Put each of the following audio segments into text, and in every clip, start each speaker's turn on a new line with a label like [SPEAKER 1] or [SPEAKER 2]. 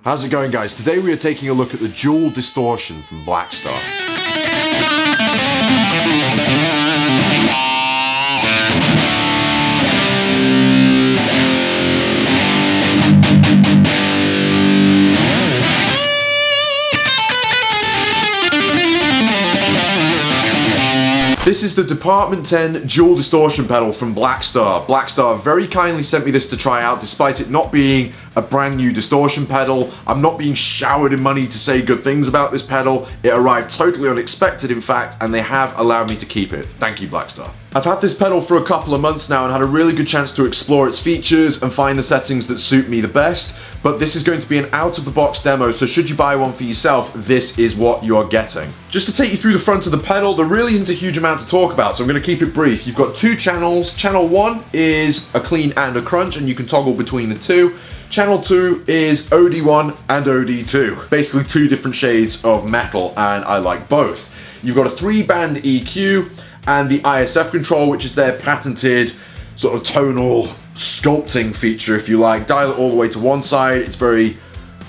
[SPEAKER 1] How's it going, guys? Today we are taking a look at the Dual Distortion from Blackstar. This is the Department 10 Dual Distortion Pedal from Blackstar. Blackstar very kindly sent me this to try out, despite it not being a brand new distortion pedal. I'm not being showered in money to say good things about this pedal. It arrived totally unexpected, in fact, and they have allowed me to keep it. Thank you, Blackstar. I've had this pedal for a couple of months now and had a really good chance to explore its features and find the settings that suit me the best, but this is going to be an out-of-the-box demo, so should you buy one for yourself, this is what you're getting. Just to take you through the front of the pedal, there really isn't a huge amount to talk about, so I'm going to keep it brief. You've got two channels. Channel 1 is a clean and a crunch, and you can toggle between the two. Channel 2 is OD1 and OD2. Basically two different shades of metal, and I like both. You've got a 3-band EQ and the ISF control, which is their patented sort of tonal sculpting feature, if you like. Dial it all the way to one side, it's very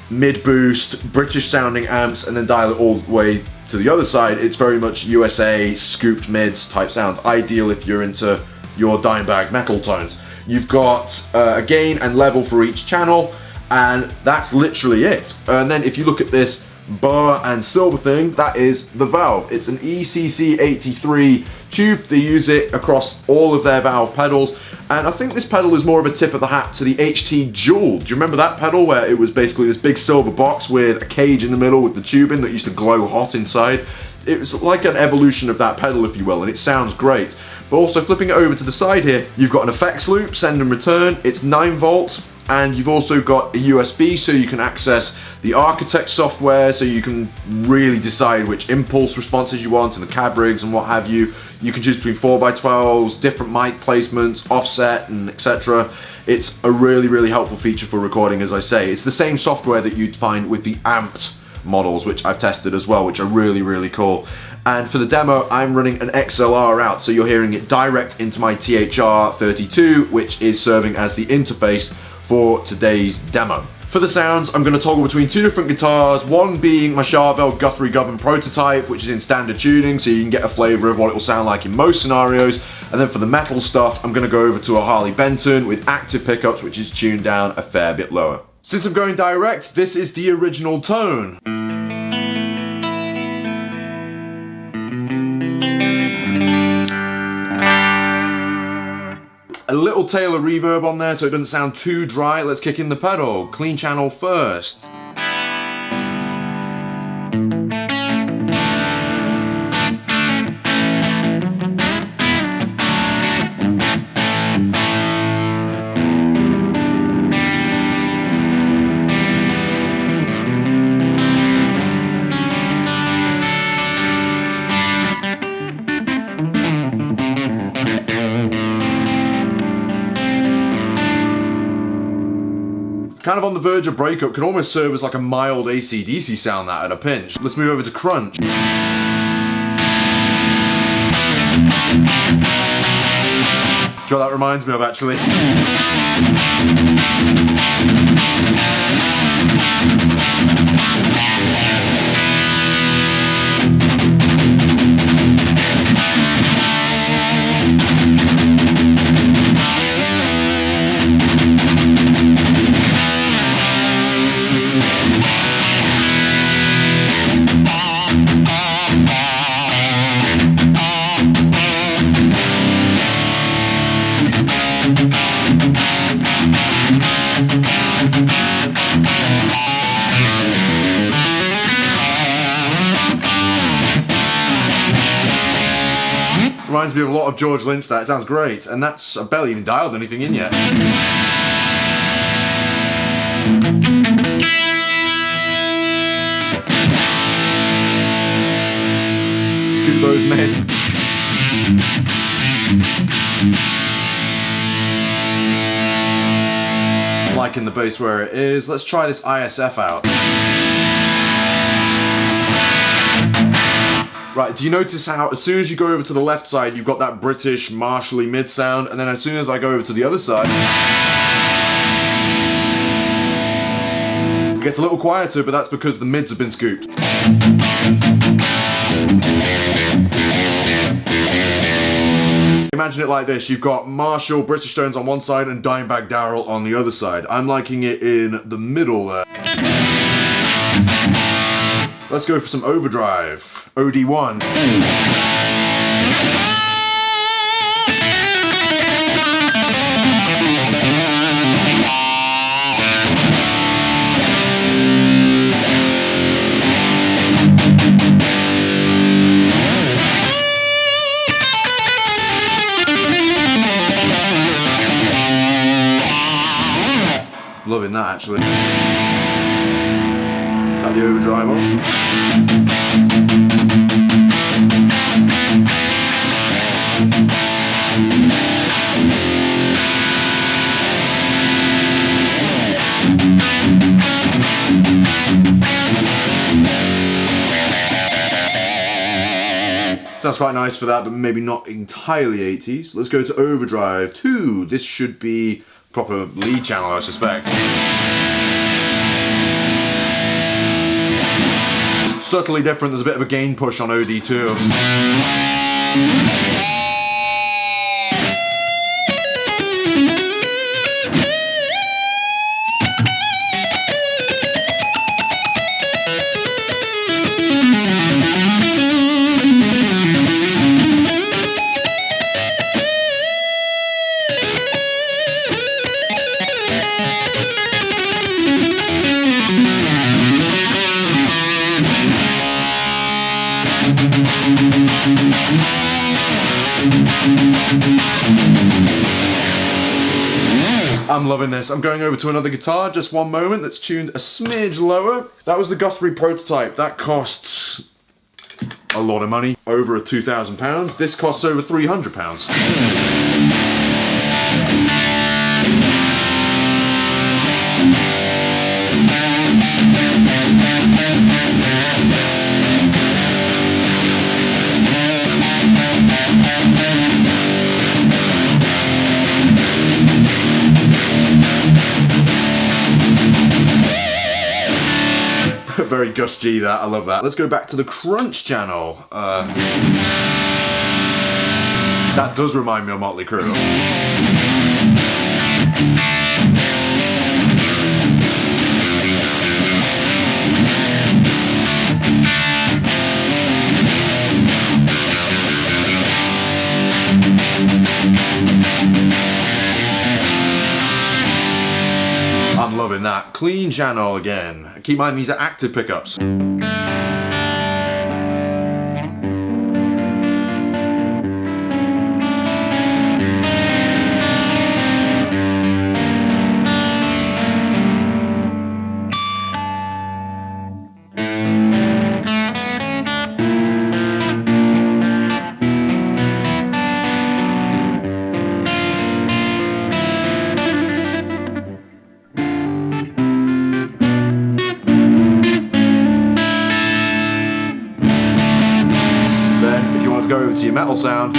[SPEAKER 1] mid-boost, British sounding amps, and then dial it all the way to the other side, it's very much USA scooped mids type sounds, ideal if you're into your dime bag metal tones. You've got a gain and level for each channel, and that's literally it. And then if you look at this bar and silver thing, that is the valve. It's an ECC83 tube. They use it across all of their valve pedals, and I think this pedal is more of a tip of the hat to the HT Dual. Do you remember that pedal where it was basically this big silver box with a cage in the middle with the tube in that used to glow hot inside? It was like an evolution of that pedal, if you will, and it sounds great. But also flipping it over to the side here, you've got an effects loop, send and return. It's 9 volts. And you've also got a USB, so you can access the Architect software, so you can really decide which impulse responses you want and the cab rigs and what have you. You can choose between 4x12s, different mic placements, offset, and etc. It's a really, really helpful feature for recording, as I say. It's the same software that you'd find with the amped models, which I've tested as well, which are really, really cool. And for the demo, I'm running an XLR out, so you're hearing it direct into my THR32, which is serving as the interface for today's demo. For the sounds, I'm going to toggle between two different guitars, one being my Charvel Guthrie Govan prototype, which is in standard tuning, so you can get a flavour of what it will sound like in most scenarios. And then for the metal stuff, I'm going to go over to a Harley Benton with active pickups, which is tuned down a fair bit lower. Since I'm going direct, this is the original tone. A little tail of reverb on there so it doesn't sound too dry. Let's kick in the pedal. Clean channel first. Kind of on the verge of breakup, could almost serve as like a mild AC/DC sound that at a pinch. Let's move over to crunch. Do you know what that reminds me of, actually? Reminds me of a lot of George Lynch, that. It sounds great. And that's, I barely even dialed anything in yet. Scoop those mids. Liking the bass where it is. Let's try this ISF out. Right, do you notice how as soon as you go over to the left side, you've got that British martially mid sound, and then as soon as I go over to the other side, It gets a little quieter, but that's because the mids have been scooped. Imagine it like this, you've got Marshall, British Tones on one side and Dimebag Darrell on the other side. I'm liking it in the middle there. Let's go for some overdrive. OD1. Loving that actually. Got the overdrive on. Sounds quite nice for that, but maybe not entirely 80s. Let's go to overdrive 2. This should be proper lead channel, I suspect. Subtly different, there's a bit of a gain push on OD2. I'm loving this. I'm going over to another guitar, just one moment, that's tuned a smidge lower. That was the Guthrie prototype. That costs a lot of money, over £2,000. This costs over £300. Very Gus G that, I love that. Let's go back to the crunch channel. That does remind me of Motley Crue. I'm loving that. Clean channel again. Keep in mind these are active pickups. Go over to your metal sound.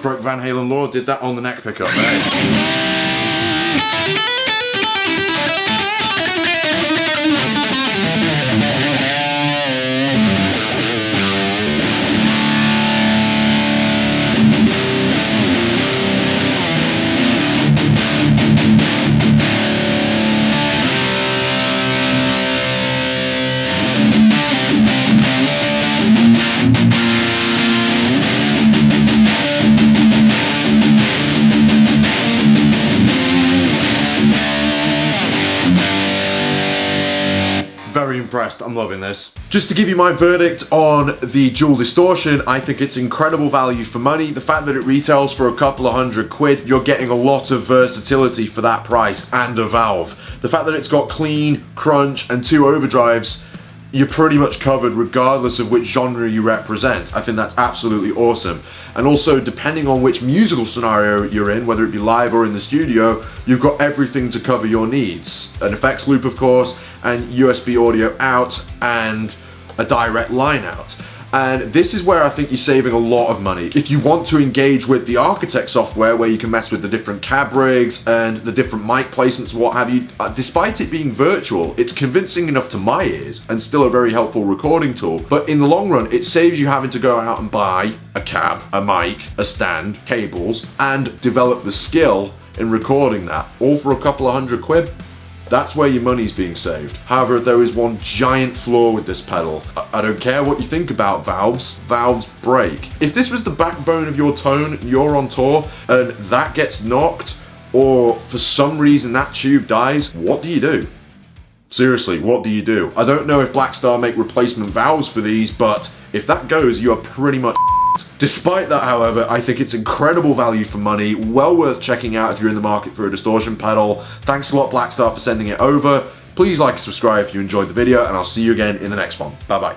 [SPEAKER 1] Broke Van Halen Law, did that on the neck pickup there. impressed. I'm loving this. Just to give you my verdict on the Dual Distortion, I think it's incredible value for money. The fact that it retails for a couple of £100, you're getting a lot of versatility for that price and a valve. The fact that it's got clean, crunch, and 2 overdrives, you're pretty much covered regardless of which genre you represent. I think that's absolutely awesome. And also, depending on which musical scenario you're in, whether it be live or in the studio, you've got everything to cover your needs. An effects loop, of course, and USB audio out, and a direct line out. And this is where I think you're saving a lot of money. If you want to engage with the Architect software, where you can mess with the different cab rigs and the different mic placements and what have you, despite it being virtual, it's convincing enough to my ears and still a very helpful recording tool. But in the long run, it saves you having to go out and buy a cab, a mic, a stand, cables, and develop the skill in recording that, all for a couple of £100. That's where your money's being saved. However, there is one giant flaw with this pedal. I don't care what you think about valves. Valves break. If this was the backbone of your tone, you're on tour, and that gets knocked, or for some reason that tube dies, what do you do? Seriously, what do you do? I don't know if Blackstar make replacement valves for these, but if that goes, you are pretty much Despite that, however, I think it's incredible value for money, well worth checking out if you're in the market for a distortion pedal. Thanks a lot, Blackstar, for sending it over. Please like and subscribe if you enjoyed the video, and I'll see you again in the next one. Bye-bye.